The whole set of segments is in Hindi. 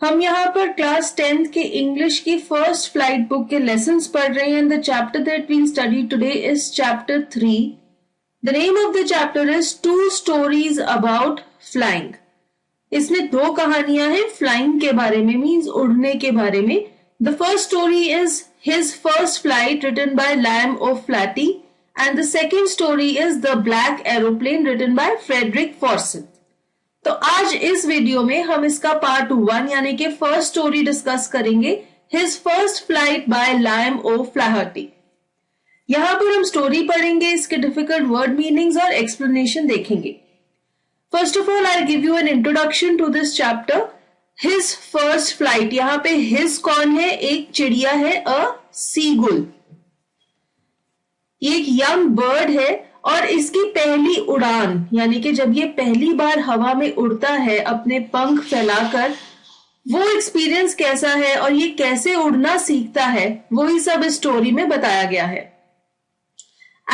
हम यहाँ पर क्लास 10th के इंग्लिश की फर्स्ट फ्लाइट बुक के लेसन्स पढ़ रहे हैं. The chapter that we'll study today is chapter 3. The name of the chapter is two stories about flying. इसमें दो कहानियां हैं फ्लाइंग के बारे में, मीन्स उड़ने के बारे में. The first story is his first flight written by Liam O Flaherty and the second story is the black aeroplane written by Frederick Forsyth. तो आज इस वीडियो में हम इसका पार्ट 1 यानी कि फर्स्ट स्टोरी डिस्कस करेंगे, his first flight by Liam O Flaherty. यहां पर हम स्टोरी पढ़ेंगे, इसके डिफिकल्ट वर्ड मीनिंग्स और एक्सप्लेनेशन देखेंगे. First of all I give you an introduction to this chapter. His first flight, यहां पे हिज कौन है? एक चिड़िया है, अ सीगुल. ये एक यंग बर्ड है और इसकी पहली उड़ान यानी कि जब ये पहली बार हवा में उड़ता है अपने पंख फैलाकर, वो एक्सपीरियंस कैसा है और ये कैसे उड़ना सीखता है, वही सब इस स्टोरी में बताया गया है.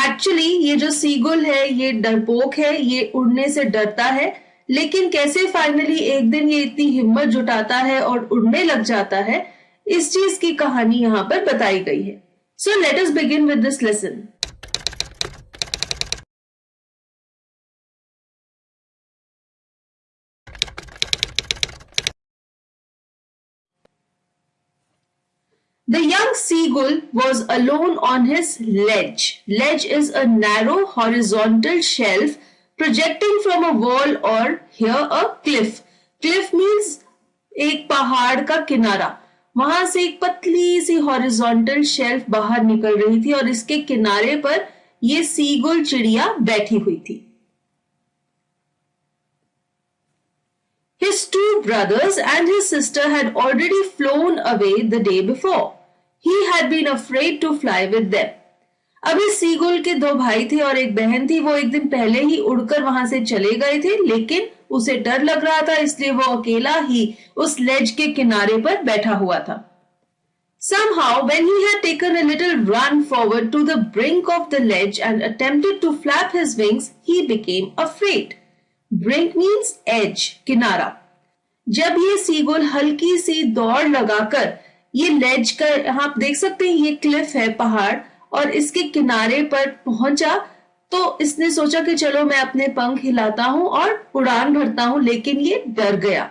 एक्चुअली ये जो सीगुल है ये डरपोक है, ये उड़ने से डरता है, लेकिन कैसे फाइनली एक दिन ये इतनी हिम्मत जुटाता है और उड़ने लग जाता है, इस चीज की कहानी यहां पर बताई गई है. So let us begin with this lesson. The young seagull was alone on his ledge. Ledge is a narrow horizontal shelf projecting from a wall or here a cliff. Cliff means एक पहाड़ का किनारा. वहां से एक पतली सी हॉरिजॉन्टल शेल्फ बाहर निकल रही थी और इसके किनारे पर ये सीगुल चिड़िया बैठी हुई थी. His two brothers and his sister had already flown away the day before. He had been afraid to fly with them. अब इस सीगुल के दो भाई थे और एक बहन थी. वो एक दिन पहले ही उड़कर वहां से चले गए थे, लेकिन उसे डर लग रहा था, इसलिए वो अकेला ही उस लेज के किनारे पर बैठा हुआ था. Somehow, when he had taken a little run forward to the brink of the ledge and attempted to flap his wings, he became afraid. Brink means edge, किनारा. जब ये सीगुल हल्की सी दौड़ लगाकर ये लेज का, आप देख सकते हैं ये क्लिफ है, पहाड़, और इसके किनारे पर पहुंचा, तो इसने सोचा कि चलो मैं अपने पंख हिलाता हूं और उड़ान भरता हूं, लेकिन ये डर गया.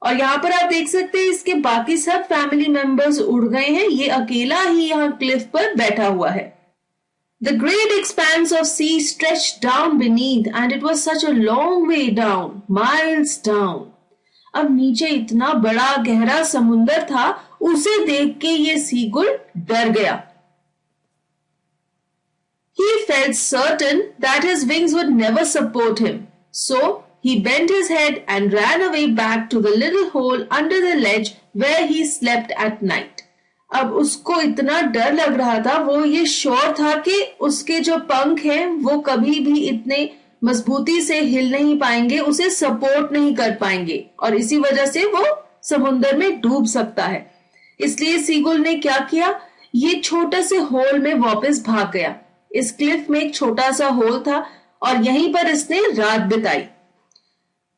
और यहाँ पर आप देख सकते हैं इसके बाकी सब फैमिली मेंबर्स उड़ गए हैं, ये अकेला ही यहाँ क्लिफ पर बैठा हुआ है. The great expanse of sea stretched down beneath and it was such a long way down, miles down. अब नीचे इतना बड़ा गहरा समुंदर था, उसे देख के ये सीगुल डर गया. He felt certain that his wings would never support him. So he bent his head and ran away back to the little hole under the ledge where he slept at night. अब उसको इतना डर लग रहा था, वो ये श्योर था कि उसके जो पंख हैं वो कभी भी इतने मजबूती से हिल नहीं पाएंगे, उसे सपोर्ट नहीं कर पाएंगे और इसी वजह से वो समुंदर में डूब सकता है. इसलिए सीगुल ने क्या किया, ये छोटे से होल में वापस भाग गया. इस क्लिफ में एक छोटा सा होल था और यहीं पर इसने रात बिताई.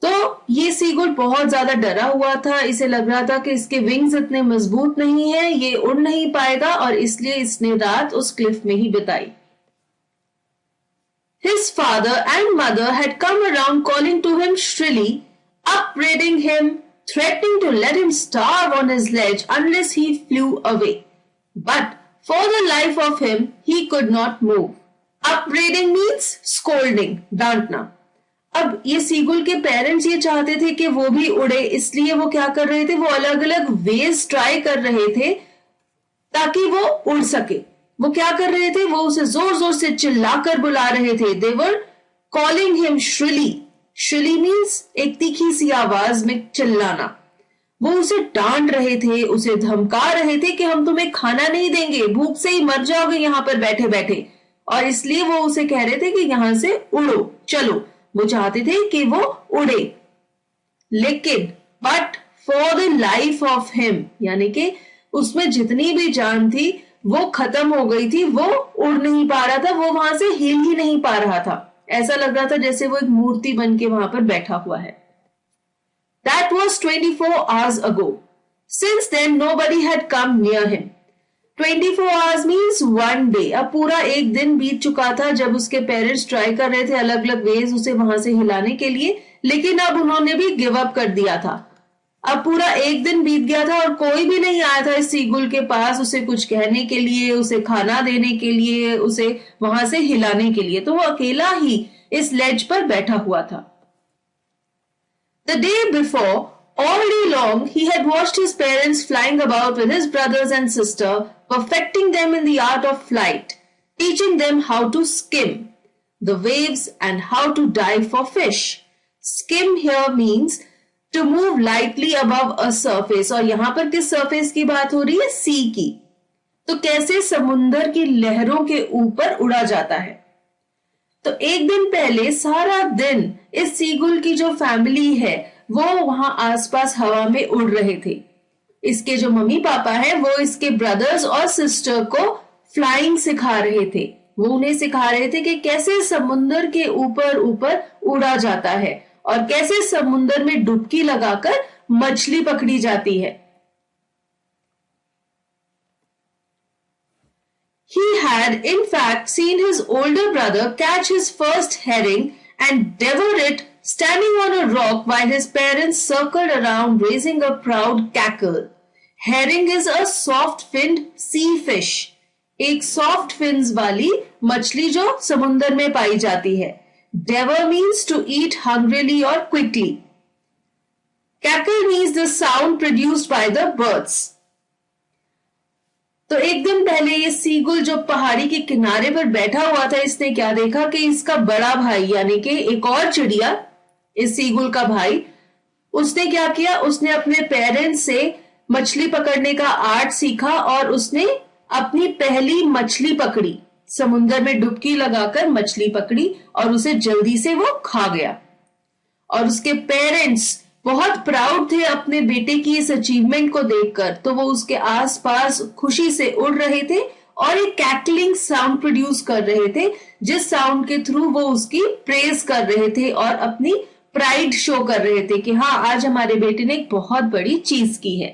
तो ये सीगुल बहुत ज्यादा डरा हुआ था, इसे लग रहा था कि इसके विंग्स इतने मजबूत नहीं है, ये उड़ नहीं पाएगा, और इसलिए इसने रात उस क्लिफ में ही बिताई. His father and mother had come around calling to him shrilly, upbraiding him, threatening to let him starve on his ledge unless he flew away. But for the life of him, he could not move. Upbraiding means scolding, डांटना. अब ये सीगुल के पेरेंट्स ये चाहते थे कि वो भी उड़े, इसलिए वो क्या कर रहे थे, वो अलग अलग वेज ट्राई कर रहे थे ताकि वो उड़ सके. वो क्या कर रहे थे, वो उसे जोर जोर से चिल्लाकर बुला रहे थे. दे वर कॉलिंग हिम श्रिली. श्रिली मीन्स एक तीखी सी आवाज में चिल्लाना. वो उसे डांट रहे थे, उसे धमका रहे थे कि हम तुम्हें खाना नहीं देंगे, भूख से ही मर जाओगे यहां पर बैठे बैठे. और इसलिए वो उसे कह रहे थे कि यहां से उड़ो, चलो. वो चाहते थे कि वो उड़े, लेकिन but for the life of him, यानी कि उसमें जितनी भी जान थी वो खत्म हो गई थी, वो उड़ नहीं पा रहा था, वो वहां से हिल ही नहीं पा रहा था. ऐसा लग रहा था जैसे वो एक मूर्ति बन के वहां पर बैठा हुआ है. That was 24 hours ago. Since then, nobody had come near him. 24 hours means one day. अब पूरा एक दिन बीत चुका था जब उसके पेरेंट्स ट्राई कर रहे थे अलग अलग वेज उसे वहां से हिलाने के लिए, लेकिन अब उन्होंने भी गिव अप कर दिया था. अब पूरा एक दिन बीत गया था और कोई भी नहीं आया था इस सीगुल के पास उसे कुछ कहने के लिए, उसे खाना देने के लिए, उसे वहां से हिलाने के लिए. तो वो अकेला ही इस लेज पर बैठा हुआ था. The day before, all day long, he had watched his parents flying about with his brothers and sister, perfecting them in the art of flight, teaching them how to skim the waves and how to dive for fish. Skim here means to move lightly above a surface. और यहां पर किस surface की बात हो रही है? sea की. तो कैसे समुंदर की लहरों के ऊपर उड़ा जाता है. तो एक दिन पहले सारा दिन इस सीगुल की जो फैमिली है वो वहां आसपास हवा में उड़ रहे थे. इसके जो मम्मी पापा है वो इसके ब्रदर्स और सिस्टर को फ्लाइंग सिखा रहे थे. वो उन्हें सिखा रहे थे कि कैसे समुंदर के ऊपर ऊपर उड़ा जाता है और कैसे समुंदर में डुबकी लगाकर मछली पकड़ी जाती है. He had, in fact, seen his older brother catch his first herring and devour it standing on a rock while his parents circled around raising a proud cackle. Herring is a soft-finned sea fish. एक soft fins वाली मछली जो समुंदर में पाई जाती है. Devour means to eat hungrily or quickly. Cackle means the sound produced by the birds. तो एक दिन पहले ये सीगुल जो पहाड़ी के किनारे पर बैठा हुआ था, इसने क्या देखा कि इसका बड़ा भाई यानी कि एक और चिड़िया, इस सीगुल का भाई, उसने क्या किया, उसने अपने पेरेंट्स से मछली पकड़ने का आर्ट सीखा और उसने अपनी पहली मछली पकड़ी. समुंदर में डुबकी लगाकर मछली पकड़ी और उसे जल्दी से वो खा गया. और उसके पेरेंट्स बहुत प्राउड थे अपने बेटे की इस अचीवमेंट को देखकर. तो वो उसके आसपास खुशी से उड़ रहे थे और एक कैकलिंग साउंड प्रोड्यूस कर रहे थे, जिस साउंड के थ्रू वो उसकी प्रेज कर रहे थे और अपनी प्राइड शो कर रहे थे कि हाँ, आज हमारे बेटे ने एक बहुत बड़ी चीज की है.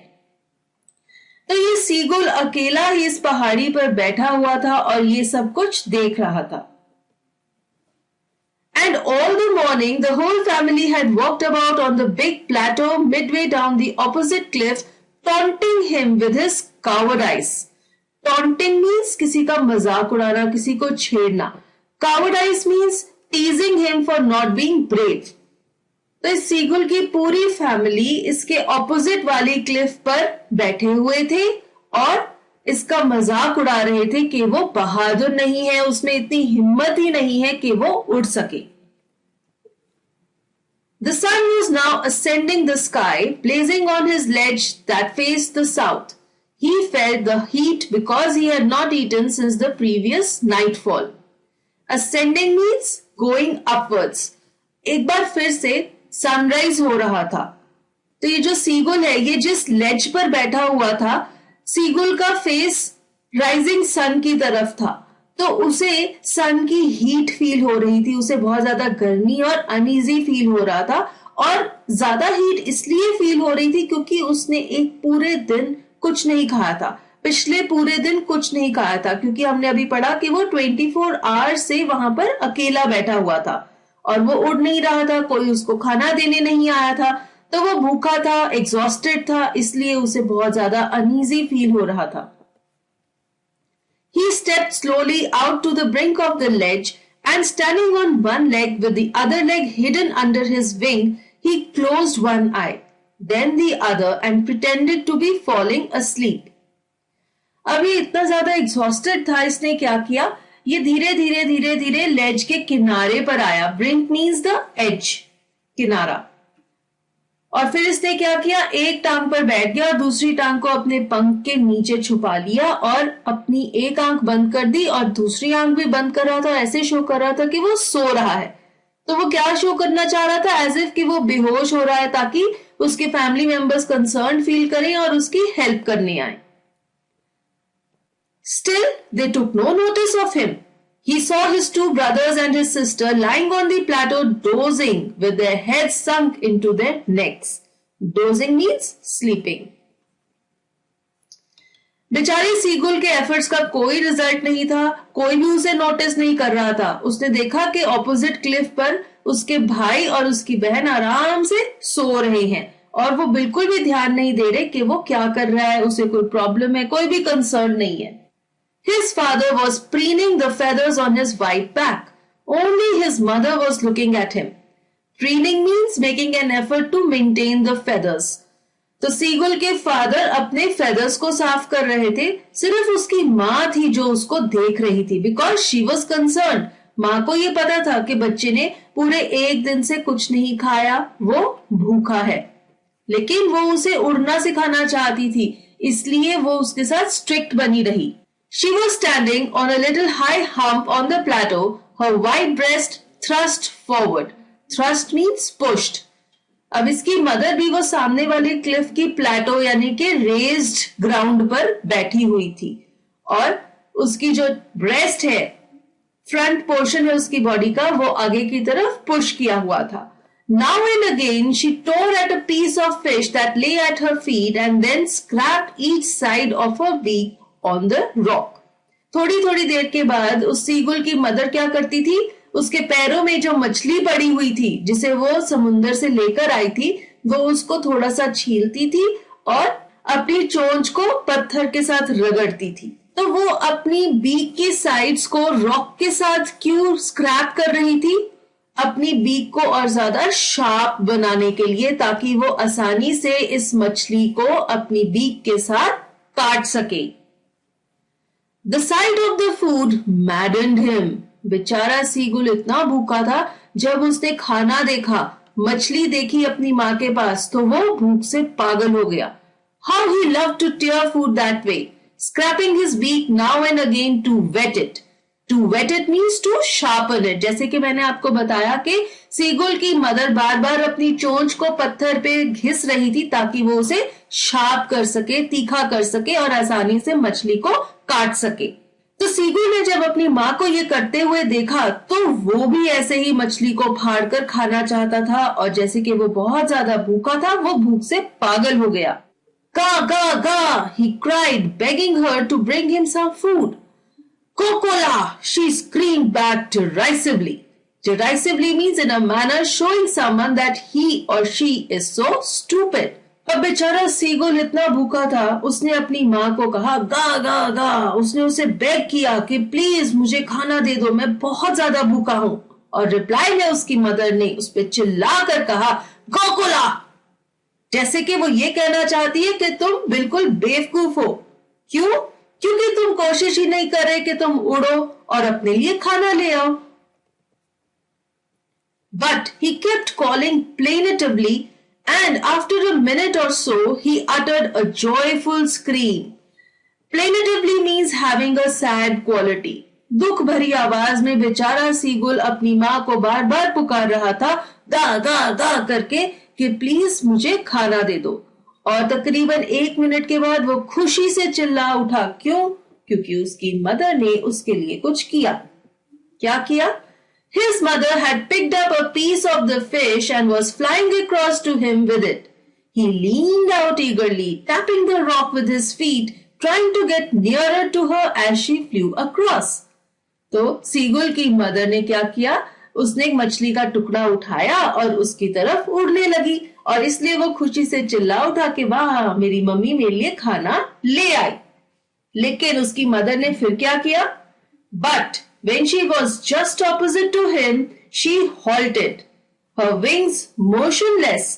तो ये सीगुल अकेला ही इस पहाड़ी पर बैठा हुआ था और ये सब कुछ देख रहा था. And all the morning, the whole family had walked about on the big plateau midway down the opposite cliff, taunting him with his cowardice. Taunting means किसी का मजाक उड़ाना, किसी को छेड़ना. Cowardice means teasing him for not being brave. तो इस सीगुल की पूरी फैमिली इसके ऑपोजिट वाली क्लिफ पर बैठे हुए थे और इसका मजाक उड़ा रहे थे कि वो बहादुर नहीं है, उसमें इतनी हिम्मत ही नहीं है कि वो उड़ सके. The sun was now ascending the sky, blazing on his ledge that faced the south. He felt the heat because he had not eaten since the previous nightfall. Ascending means going upwards. एक बार फिर से सनराइज हो रहा था. तो ये जो सीगुल है, ये जिस लेज पर बैठा हुआ था, सीगुल का फेस राइजिंग सन की तरफ था. तो उसे सन की हीट फील हो रही थी, उसे बहुत ज्यादा गर्मी और अनईजी फील हो रहा था. और ज्यादा हीट इसलिए फील हो रही थी क्योंकि उसने एक पूरे दिन कुछ नहीं खाया था. पिछले पूरे दिन कुछ नहीं खाया था क्योंकि हमने अभी पढ़ा कि वो 24 आवर्स से वहां पर अकेला बैठा हुआ था और वो उड़ नहीं रहा था, कोई उसको खाना देने नहीं आया था. तो वो भूखा था, एग्जॉस्टेड था, इसलिए उसे बहुत ज्यादा अनईजी फील हो रहा था. He stepped slowly out to the brink of the ledge and standing on one leg with the other leg hidden under his wing, he closed one eye, then the other and pretended to be falling asleep. अब ये इतना ज्यादा एग्जॉस्टेड था, इसने क्या किया, ये धीरे धीरे धीरे धीरे लेज के किनारे पर आया. ब्रिंक मीन्स द एज, किनारा. और फिर इसने क्या किया, एक टांग पर बैठ गया और दूसरी टांग को अपने पंख के नीचे छुपा लिया और अपनी एक आंख बंद कर दी और दूसरी आंख भी बंद कर रहा था. ऐसे शो कर रहा था कि वो सो रहा है. तो वो क्या शो करना चाह रहा था, एज इफ कि वो बेहोश हो रहा है ताकि उसके फैमिली मेंबर्स कंसर्न फील करें और उसकी हेल्प करने आए. Still, they took no notice of him. He saw his two brothers and his sister lying on the plateau dozing with their heads sunk into their necks. Dozing means sleeping. बेचारी सीगुल के एफर्ट्स का कोई रिजल्ट नहीं था, कोई भी उसे नोटिस नहीं कर रहा था। उसने देखा कि ऑपोजिट क्लिफ पर उसके भाई और उसकी बहन आराम से सो रहे हैं और वो बिल्कुल भी ध्यान नहीं दे रहे कि वो क्या कर रहा है, उसे कोई प्रॉब्लम है, कोई भी कंसर्न नहीं है। His father was preening the feathers on his white back. Only his mother was looking at him. Preening means making an effort to maintain the feathers. तो सीगुल के फादर अपने फेदर्स को साफ कर रहे थे, सिर्फ उसकी माँ थी जो उसको देख रही थी, बिकॉज शी वॉज कंसर्न। माँ को ये पता था कि बच्चे ने पूरे एक दिन से कुछ नहीं खाया, वो भूखा है, लेकिन वो उसे उड़ना सिखाना चाहती थी, इसलिए वो उसके साथ स्ट्रिक्ट बनी रही। She was standing on a little high hump on the plateau, her white breast thrust forward. Thrust means pushed. अब इसकी मदर भी वो सामने वाले क्लिफ की प्लेटो यानी कि रेज्ड ग्राउंड पर बैठी हुई थी और उसकी जो ब्रेस्ट है, फ्रंट पोर्शन है उसकी बॉडी का, वो आगे की तरफ पुश किया हुआ था। Now and again she tore at a piece of fish that lay at her feet and then scraped each side of her beak on the rock. थोड़ी थोड़ी देर के बाद उस सीगुल की मदर क्या करती थी, उसके पैरों में जो मछली पड़ी हुई थी जिसे वो समुंदर से लेकर आई थी, वो उसको थोड़ा सा छीलती थी और अपनी चोंच को पत्थर के साथ रगड़ती थी। तो वो अपनी बीक की साइड्स को रॉक के साथ क्यों स्क्रैप कर रही थी? अपनी बीक को और ज्यादा शार्प बनाने के लिए, ताकि वो आसानी से इस मछली को अपनी बीक के साथ काट सके। The sight of the food maddened him. बेचारा सीगुल इतना भूखा था, जब उसने खाना देखा, मछली देखी अपनी माँ के पास, तो वो भूख से पागल हो गया। How he loved to tear food that way, scraping his beak now and again to wet it. To wet it means to sharpen it. जैसे कि मैंने आपको बताया कि सीगुल की मदर बार बार अपनी चोंच को पत्थर पे घिस रही थी ताकि वो उसे शार्प कर सके, तीखा कर सके और आसानी से मछली को काट सके। तो सीगुल ने जब अपनी माँ को ये करते हुए देखा तो वो भी ऐसे ही मछली को फाड़कर खाना चाहता था और जैसे कि वो बहुत ज्यादा भूखा था, वो भूख से पागल हो गया। गा गा गा, he cried, begging her to bring him some food. Coca-Cola, she screamed back derisively. Derisively means in a manner showing someone that he or she is so stupid. अब बेचारा सीगुल इतना भूखा था, उसने अपनी माँ को कहा गा गा गा, उसने उसे बेग किया कि प्लीज मुझे खाना दे दो, मैं बहुत ज्यादा भूखा हूँ। और रिप्लाई में उसकी मदर ने उस पर चिल्ला कर कहा कोकोला, जैसे कि वो ये कहना चाहती है कि तुम बिल्कुल बेवकूफ हो। क्यों? क्योंकि तुम कोशिश ही नहीं कर रहे कि तुम उड़ो और अपने लिए खाना ले आओ। But he kept calling plaintively, and after a minute or so, he uttered a joyful scream. Plaintively means having a sad quality. दुख भरी आवाज में बेचारा सीगुल अपनी माँ को बार बार पुकार रहा था, गा गा गा करके, कि प्लीज मुझे खाना दे दो। और तकरीबन 1 मिनट के बाद वो खुशी से चिल्ला उठा। क्यों? क्योंकि उसकी मदर ने उसके लिए कुछ किया। क्या किया? His mother had picked up a piece of the fish and was flying across to him with it. He leaned out eagerly, tapping the rock with his feet, trying to get nearer to her as she flew across. तो सीगुल की मदर ने क्या किया? उसने एक मछली का टुकड़ा उठाया और उसकी तरफ उड़ने लगी और इसलिए वो खुशी से चिल्ला उठा कि वाह, मेरी मम्मी मेरे लिए खाना ले आई। लेकिन उसकी मदर ने फिर क्या किया? But when she was just opposite to him, she halted, her wings motionless,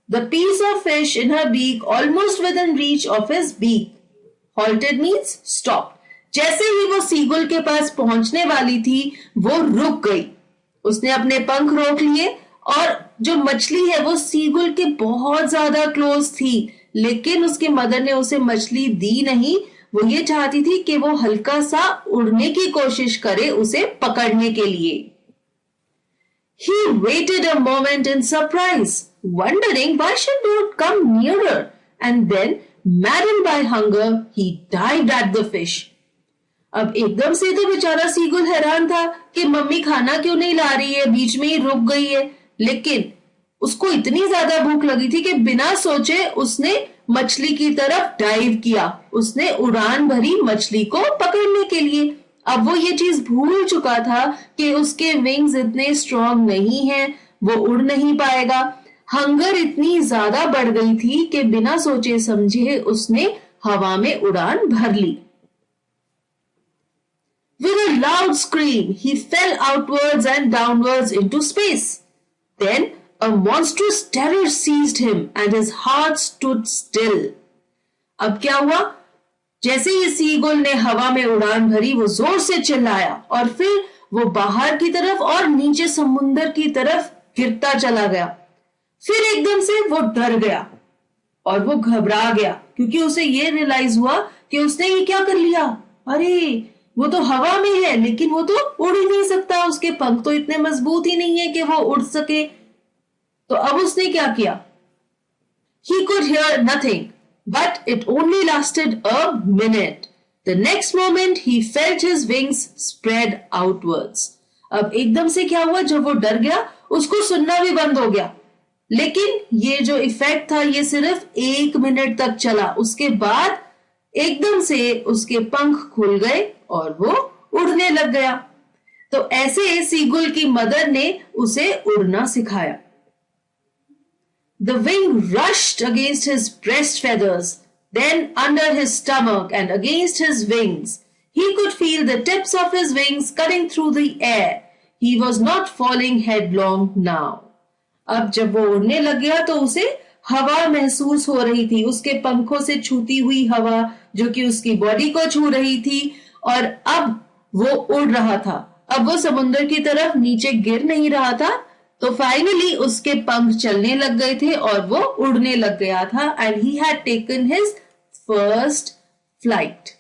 the piece of fish in her beak almost within reach of his beak. Halted means stop. जैसे ही वो सीगुल के पास पहुंचने वाली थी, वो रुक गई। उसने अपने पंख रोक लिए और जो मछली है वो सीगुल के बहुत ज्यादा क्लोज थी, लेकिन उसकी मदर ने उसे मछली दी नहीं। वो ये चाहती थी कि वो हल्का सा उड़ने की कोशिश करे उसे पकड़ने के लिए। He waited a moment in surprise, wondering why she would come nearer, and then, maddened by hunger, he dived at the fish. अब एकदम से तो बेचारा सीगुल हैरान था कि मम्मी खाना क्यों नहीं ला रही है, बीच में ही रुक गई है। लेकिन उसको इतनी ज्यादा भूख लगी थी कि बिना सोचे उसने मछली की तरफ डाइव किया, उसने उड़ान भरी मछली को पकड़ने के लिए। अब वो ये चीज भूल चुका था कि उसके विंग्स इतने स्ट्रांग नहीं हैं, वो उड़ नहीं पाएगा। हंगर इतनी ज्यादा बढ़ गई थी कि बिना सोचे समझे उसने हवा में उड़ान भर ली। With a loud scream, he fell outwards and downwards into space. Then a monstrous terror seized him and his heart stood still. अब क्या हुआ? जैसे ही सीगुल ने हवा में उड़ान भरी, वो जोर से चिल्लाया और फिर वो बाहर की तरफ और नीचे समुंदर की तरफ गिरता चला गया। फिर एकदम से वो डर गया और वो घबरा गया क्योंकि उसे ये रियलाइज हुआ कि उसने ये क्या कर लिया। अरे वो तो हवा में है लेकिन वो तो उड़ ही नहीं सकता, उसके पंख तो इतने मजबूत ही नहीं है कि वो उड़ सके। तो अब उसने क्या किया? He could hear nothing, but it only lasted a minute. The next moment he felt his wings spread outwards. अब एकदम से क्या हुआ? जब वो डर गया उसको सुनना भी बंद हो गया, लेकिन ये जो इफेक्ट था ये सिर्फ 1 मिनट तक चला। उसके बाद एकदम से उसके पंख खुल गए और वो उड़ने लग गया। तो ऐसे सीगुल की मदर ने उसे उड़ना सिखाया। The wing rushed against his breast feathers, then under his stomach and against his wings. He could feel the tips of his wings cutting through the air. He was not falling headlong now. अब जब वो उड़ने लग गया तो उसे हवा महसूस हो रही थी, उसके पंखों से छूती हुई हवा जो कि उसकी बॉडी को छू रही थी, और अब वो उड़ रहा था। अब वो समुद्र की तरफ नीचे गिर नहीं रहा था। तो फाइनली उसके पंख चलने लग गए थे और वो उड़ने लग गया था, and he had taken his first flight.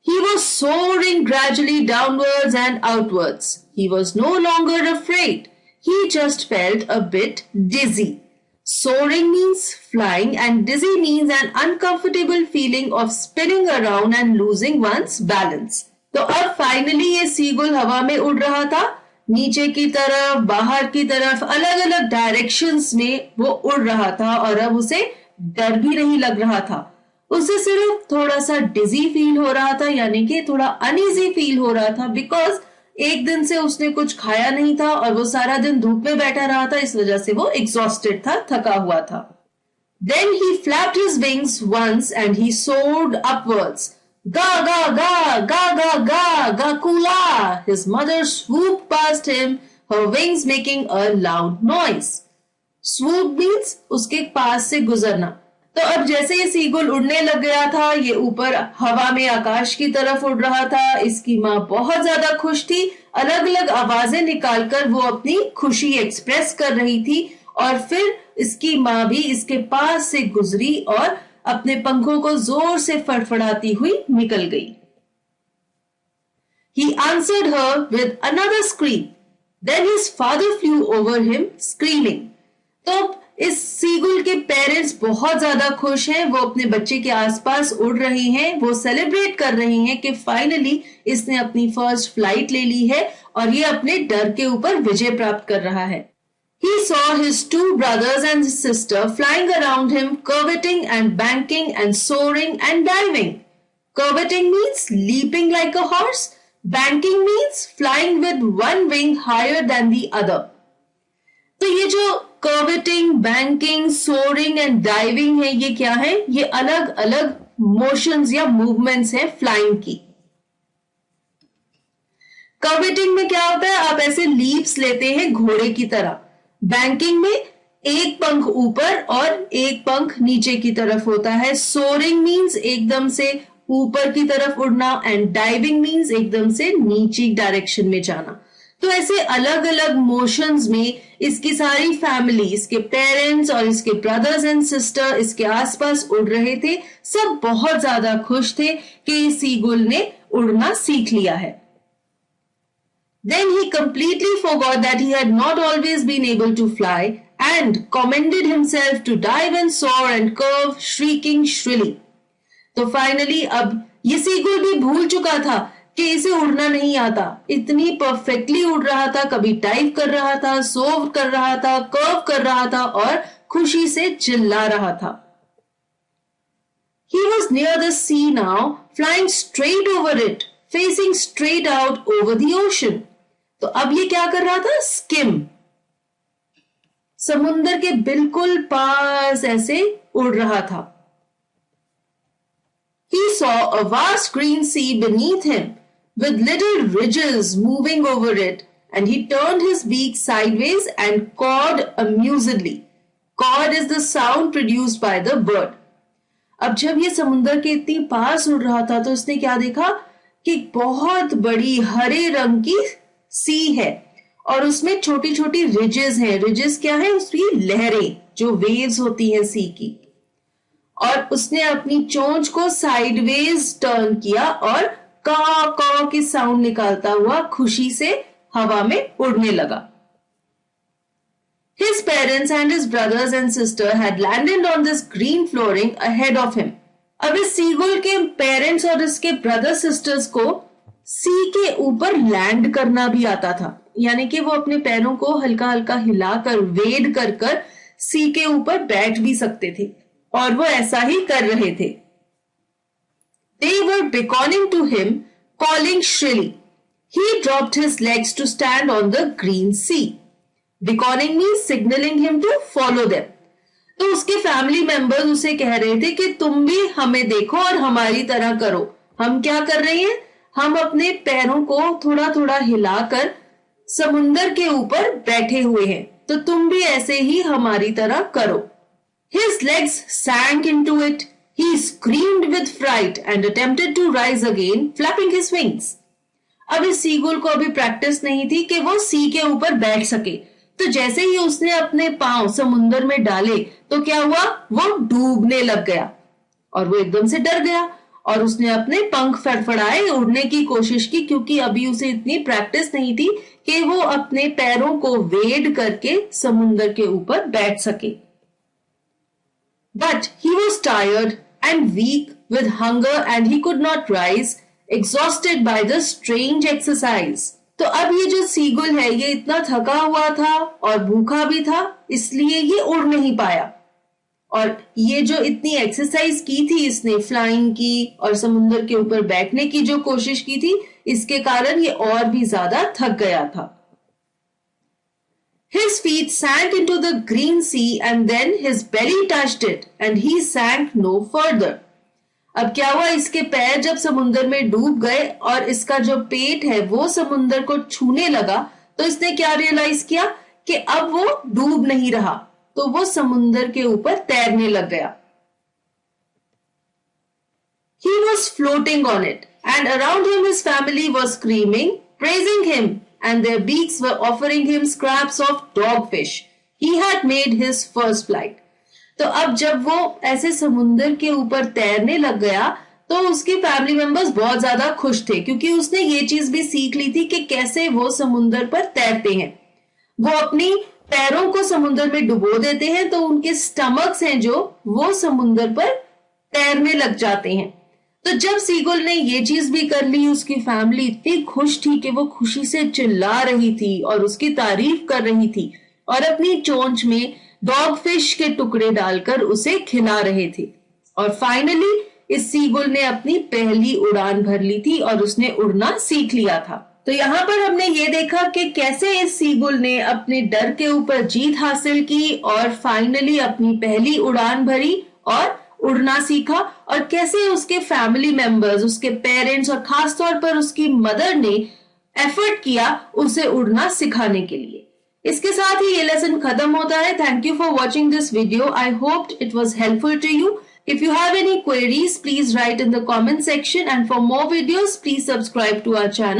He was soaring gradually downwards and outwards. He was no longer afraid. He just felt a bit dizzy. Soaring means flying and dizzy means an uncomfortable feeling of spinning around and losing one's balance. तो अब फाइनली ये सीगुल हवा में उड़ रहा था, नीचे की तरफ, बाहर की तरफ, अलग अलग डायरेक्शंस में वो उड़ रहा था, और अब उसे डर भी नहीं लग रहा था। उसे सिर्फ थोड़ा सा डिजी फील हो रहा था, यानी कि थोड़ा अनईजी फील हो रहा था, बिकॉज एक दिन से उसने कुछ खाया नहीं था और वो सारा दिन धूप में बैठा रहा था, इस वजह से वो एग्जॉस्टेड था, थका हुआ था। Then he flapped his wings once and he soared upwards. Ga ga ga ga ga ga ga kula! His mother swooped past him, her wings making a loud noise. Swoop means उसके पास से गुजरना। तो अब जैसे ये सीगुल उड़ने लग गया था, ये ऊपर हवा में आकाश की तरफ उड़ रहा था। इसकी माँ बहुत ज्यादा खुश थी, अलग अलग आवाजें निकालकर वो अपनी खुशी एक्सप्रेस कर रही थी, और फिर इसकी माँ भी इसके पास से गुजरी और अपने पंखों को जोर से फड़फड़ाती हुई निकल गई। He answered her with another scream. Then his father flew over him screaming. तो इस सीगुल के पेरेंट्स बहुत ज्यादा खुश हैं, वो अपने बच्चे के आसपास उड़ रही हैं, वो सेलिब्रेट कर रही हैं कि फाइनली इसने अपनी फर्स्ट फ्लाइट ले ली है और ये अपने डर के ऊपर विजय प्राप्त कर रहा है। He saw his 2 brothers and his sister flying around him, curveting and banking and soaring and diving. Curveting means leaping like a horse. Banking means flying with one wing higher than the other. तो ये जो curveting, banking, soaring and diving है, ये क्या है? ये अलग अलग motions या movements है flying की। कर्वेटिंग में क्या होता है? आप ऐसे लीप्स लेते हैं घोड़े की तरह। बैंकिंग में एक पंख ऊपर और एक पंख नीचे की तरफ होता है। सोरिंग मीन्स एकदम से ऊपर की तरफ उड़ना, एंड डाइविंग मीन्स एकदम से नीचे डायरेक्शन में जाना। तो ऐसे अलग अलग मोशंस में इसकी सारी फैमिली, इसके पेरेंट्स और इसके ब्रदर्स एंड सिस्टर इसके आसपास उड़ रहे थे। सब बहुत ज्यादा खुश थे कि सीगुल ने उड़ना सीख लिया है। Then he completely forgot that he had not always been able to fly and commended himself to dive and soar and curve, shrieking shrilly. तो फाइनली अब ये सीगुल भी भूल चुका था कि इसे उड़ना नहीं आता, इतनी परफेक्टली उड़ रहा था, कभी डाइव कर रहा था, सोव कर रहा था, कर्व कर रहा था और खुशी से चिल्ला रहा था. He was near the sea now, flying straight over it, facing straight out over the ocean. तो अब ये क्या कर रहा था? स्किम, समुंदर के बिल्कुल पास ऐसे उड़ रहा था. He saw a vast green sea beneath him, with little ridges moving over it, and he turned his beak sideways and cawed amusedly. Cawed is the sound produced by the bird. अब जब ये समुंदर के इतनी पास उड़ रहा था तो उसने क्या देखा कि बहुत बड़ी हरे रंग की सी है और उसमें छोटी छोटी रिजेस हैं. रिजेस क्या है? उसकी लहरें, जो वेव्स होती हैं सी की. और उसने अपनी चोंच को साइडवेज टर्न किया और कॉ कॉ की साउंड निकालता हुआ खुशी से हवा में उड़ने लगा. His parents and his brothers and sister had landed on this green flooring ahead of him. अब इस सीगुल के पेरेंट्स और इसके ब्रदर सिस्टर्स को सी के ऊपर लैंड करना भी आता था, यानी कि वो अपने पैरों को हल्का हल्का हिलाकर वेड कर कर सी के ऊपर बैठ भी सकते थे और वो ऐसा ही कर रहे थे. They were beckoning to him, calling shrilly. He dropped his legs to stand on the green sea. Beckoning means signaling him to follow them. तो उसके फैमिली मेंबर्स उसे कह रहे थे कि तुम भी हमें देखो और हमारी तरह करो. हम क्या कर रहे हैं? हम अपने पैरों को थोड़ा थोड़ा हिलाकर समुंदर के ऊपर बैठे हुए हैं, तो तुम भी ऐसे ही हमारी तरह करो. His legs sank into it. He screamed with fright and attempted to rise again, flapping his wings. अब इस सीगुल को अभी प्रैक्टिस नहीं थी कि वो सी के ऊपर बैठ सके, तो जैसे ही उसने अपने पांव समुंदर में डाले तो क्या हुआ? वो डूबने लग गया और वो एकदम से डर गया और उसने अपने पंख फड़फड़ाए, उड़ने की कोशिश की, क्योंकि अभी उसे इतनी प्रैक्टिस नहीं थी कि वो अपने पैरों को वेड करके समुंदर के ऊपर बैठ सके. But he was tired and weak with hunger and he could not rise, exhausted by the strange exercise. तो अब ये जो सीगुल है ये इतना थका हुआ था और भूखा भी था, इसलिए ये उड़ नहीं पाया. और ये जो इतनी एक्सरसाइज की थी इसने, फ्लाइंग की और समुंदर के ऊपर बैठने की जो कोशिश की थी, इसके कारण ये और भी ज्यादा थक गया था. His feet sank into the green sea and then his belly touched it and he sank no further. अब क्या हुआ? इसके पैर जब समुंदर में डूब गए और इसका जो पेट है वो समुंदर को छूने लगा, तो इसने क्या रियलाइज किया कि अब वो डूब नहीं रहा, तो वो समुंदर के ऊपर तैरने लग गया. He was floating on it and around him his family was screaming, praising him, and their beaks were offering him scraps of dogfish. He had made his first flight. तो अब जब वो ऐसे समुंदर के ऊपर तैरने लग गया तो उसके फैमिली मेंबर्स बहुत ज्यादा खुश थे, क्योंकि उसने ये चीज भी सीख ली थी कि कैसे वो समुंदर पर तैरते हैं. वो अपनी पैरों को समुंदर में डुबो देते हैं तो उनके स्टमक्स हैं जो वो समुंदर पर तैरने लग जाते हैं. तो जब सीगुल ने ये चीज भी कर ली, उसकी फैमिली इतनी खुश थी कि वो खुशी से चिल्ला रही थी और उसकी तारीफ कर रही थी और अपनी चोंच में डॉग फिश के टुकड़े डालकर उसे खिला रहे थे. और फाइनली इस सीगुल ने अपनी पहली उड़ान भर ली थी और उसने उड़ना सीख लिया था. तो यहाँ पर हमने ये देखा कि कैसे इस सीगुल ने अपने डर के ऊपर जीत हासिल की और फाइनली अपनी पहली उड़ान भरी और उड़ना सीखा, और कैसे उसके फैमिली मेंबर्स, उसके पेरेंट्स और खासतौर पर उसकी मदर ने एफर्ट किया उसे उड़ना सिखाने के लिए. इसके साथ ही ये लेसन खत्म होता है. Thank you for watching this video. I hope it was helpful to you. If you have any queries, please write in the comment section, and for more videos, please subscribe to our channel.